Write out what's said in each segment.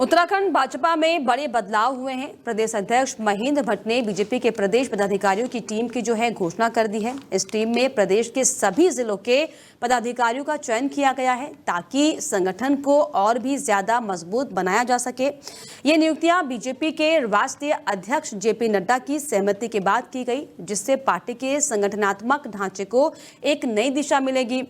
उत्तराखंड भाजपा में बड़े बदलाव हुए हैं। प्रदेश अध्यक्ष महेंद्र भट्ट ने बीजेपी के प्रदेश पदाधिकारियों की टीम की घोषणा कर दी है। इस टीम में प्रदेश के सभी जिलों के पदाधिकारियों का चयन किया गया है ताकि संगठन को और भी ज्यादा मजबूत बनाया जा सके। ये नियुक्तियां बीजेपी के राष्ट्रीय अध्यक्ष जेपी नड्डा की सहमति के बाद की गई, जिससे पार्टी के संगठनात्मक ढांचे को एक नई दिशा मिलेगी।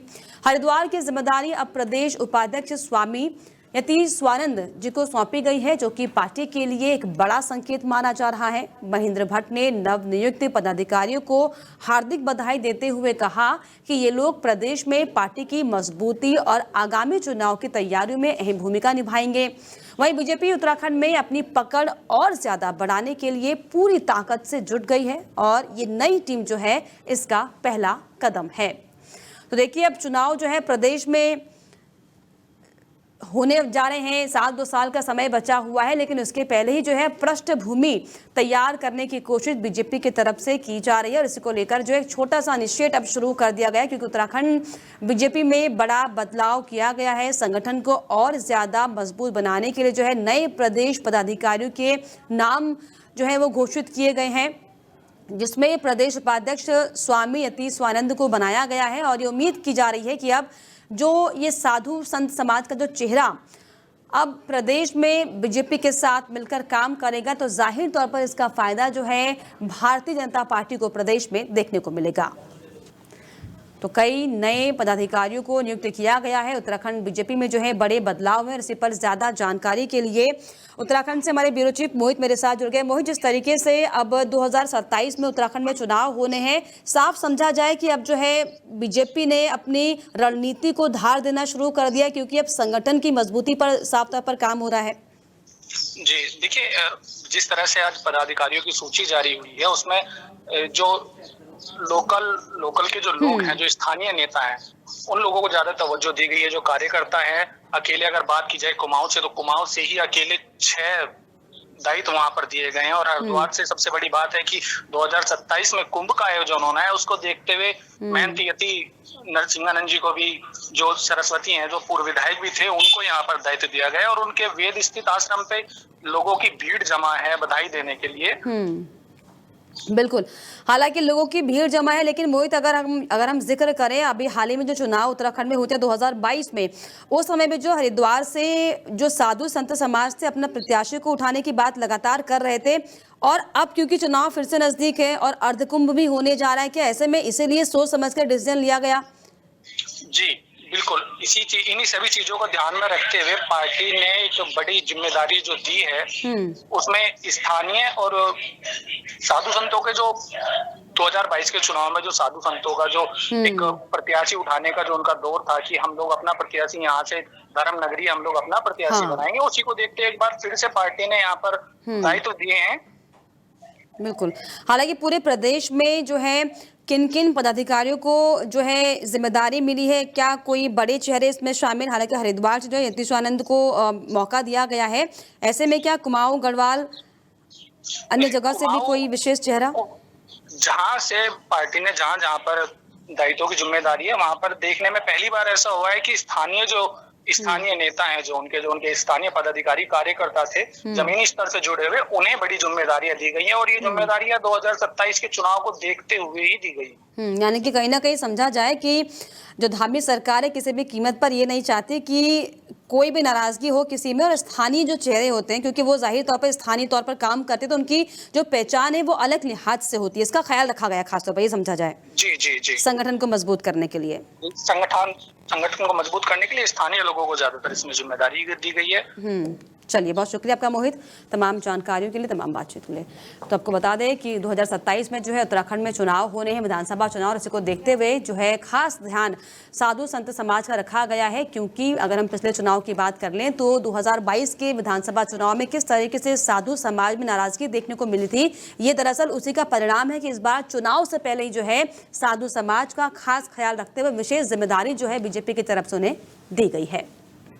हरिद्वार की जिम्मेदारी अब प्रदेश उपाध्यक्ष स्वामी यतीश्वरानंद जी को सौंपी गई है, जो कि पार्टी के लिए एक बड़ा संकेत माना जा रहा है। महेंद्र भट्ट ने नवनियुक्त पदाधिकारियों को हार्दिक बधाई देते हुए कहा कि ये लोग प्रदेश में पार्टी की मजबूती और आगामी चुनाव की तैयारियों में अहम भूमिका निभाएंगे। वहीं बीजेपी उत्तराखंड में अपनी पकड़ और ज्यादा बढ़ाने के लिए पूरी ताकत से जुट गई है और ये नई टीम इसका पहला कदम है। तो देखिए, अब चुनाव प्रदेश में होने जा रहे हैं। 2 साल का समय बचा हुआ है, लेकिन उसके पहले ही पृष्ठभूमि तैयार करने की कोशिश बीजेपी की तरफ से की जा रही है और इसी को लेकर एक छोटा सा इनिशिएटिव अब शुरू कर दिया गया है, क्योंकि उत्तराखंड बीजेपी में बड़ा बदलाव किया गया है। संगठन को और ज्यादा मजबूत बनाने के लिए नए प्रदेश पदाधिकारियों के नाम वो घोषित किए गए हैं, जिसमें प्रदेश उपाध्यक्ष स्वामी यतीश्वरानंद को बनाया गया है। और ये उम्मीद की जा रही है कि अब जो ये साधु संत समाज का चेहरा अब प्रदेश में बीजेपी के साथ मिलकर काम करेगा, तो जाहिर तौर पर इसका फायदा भारतीय जनता पार्टी को प्रदेश में देखने को मिलेगा। तो कई नए पदाधिकारियों को नियुक्त किया गया है। उत्तराखंड बीजेपी में बड़े बदलाव है। इसी पर ज्यादा जानकारी के लिए उत्तराखंड से हमारे ब्यूरो चीफ मोहित मेरे साथ जुड़ गए। मोहित, जिस तरीके से अब 2027 में उत्तराखंड में चुनाव होने हैं, साफ समझा जाए कि अब बीजेपी ने अपनी रणनीति को धार देना शुरू कर दिया, क्योंकि अब संगठन की मजबूती पर साफ तौर पर काम हो रहा है। जी देखिए, जिस तरह से आज पदाधिकारियों की सूची जारी हुई है, उसमें जो लोकल के जो लोग हैं, जो स्थानीय नेता हैं, उन लोगों को ज्यादा तवज्जो दी गई है। जो कार्यकर्ता हैं, अकेले अगर बात की जाए कुमाऊं से, तो कुमाऊं से ही अकेले 6 दायित्व वहां पर दिए गए हैं। और हरिद्वार से सबसे बड़ी बात है कि 2027 में कुंभ का आयोजन होना है, उसको देखते हुए महंत यति नरसिंहानंद जी को भी, जो सरस्वती हैं, जो पूर्व विधायक भी थे, उनको यहाँ पर दायित्व दिया गया और उनके वेद स्थित आश्रम पे लोगों की भीड़ जमा है बधाई देने के लिए। बिल्कुल, हालांकि लोगों की भीड़ जमा है, लेकिन मोहित, अगर हम जिक्र करें अभी हाल ही में जो चुनाव उत्तराखंड में होते हैं 2022 में, उस समय में जो हरिद्वार से जो साधु संत समाज से अपना प्रत्याशी को उठाने की बात लगातार कर रहे थे, और अब क्योंकि चुनाव फिर से नजदीक है और अर्धकुंभ भी होने जा रहा है, क्या ऐसे में इसीलिए सोच समझ कर डिसीजन लिया गया? जी बिल्कुल, इन्हीं सभी चीजों को ध्यान में रखते हुए पार्टी ने एक बड़ी जिम्मेदारी जो दी है, उसमें स्थानीय और साधु संतों के जो 2022 के चुनाव में जो साधु संतों का जो एक प्रत्याशी उठाने का जो उनका दौर था कि हम लोग अपना प्रत्याशी यहाँ से धर्म नगरी हम लोग अपना प्रत्याशी बनाएंगे, उसी को देखते एक बार फिर से पार्टी ने यहाँ पर दायित्व दिए हैं। बिल्कुल, हालांकि पूरे प्रदेश में किन किन पदाधिकारियों को जिम्मेदारी मिली है? क्या कोई बड़े चेहरे इसमें शामिल? हालांकि हरिद्वार से यतीश्वरानंद को मौका दिया गया है, ऐसे में क्या कुमाऊं, गढ़वाल, अन्य जगह से भी कोई विशेष चेहरा? जहां से पार्टी ने जहां पर दायित्वों की जिम्मेदारी है, वहां पर देखने में पहली बार ऐसा हुआ है कि स्थानीय नेता हैं, जो उनके स्थानीय पदाधिकारी कार्यकर्ता थे, जमीनी स्तर से जुड़े हुए, उन्हें बड़ी जिम्मेदारियां दी गई हैं और ये जिम्मेदारियां 2027 के चुनाव को देखते हुए ही दी गई। यानी कि कहीं ना कहीं समझा जाए कि जो धार्मिक सरकार है किसी भी कीमत पर ये नहीं चाहती कि कोई भी नाराजगी हो किसी में, और स्थानीय जो चेहरे होते हैं, क्योंकि वो जाहिर तौर पर स्थानीय तौर पर काम करते, तो उनकी जो पहचान है वो अलग लिहाज से होती है। इसका ख्याल रखा गया खासतौर पर, ये समझा जाए जी संगठन को मजबूत करने के लिए। संगठन को मजबूत करने के लिए स्थानीय लोगों को ज्यादातर इसमें जिम्मेदारी दी गई है। चलिए, बहुत शुक्रिया आपका मोहित, तमाम जानकारियों के लिए, तमाम बातचीत के लिए। तो आपको बता दें कि 2027 में उत्तराखंड में चुनाव होने हैं, विधानसभा चुनाव, और इसी को देखते हुए खास ध्यान साधु संत समाज का रखा गया है। क्योंकि अगर हम पिछले चुनाव की बात कर लें तो 2022 के विधानसभा चुनाव में किस तरीके से साधु समाज में नाराजगी देखने को मिली थी, ये दरअसल उसी का परिणाम है कि इस बार चुनाव से पहले ही साधु समाज का खास ख्याल रखते हुए विशेष जिम्मेदारी बीजेपी की तरफ से उन्हें दी गई है।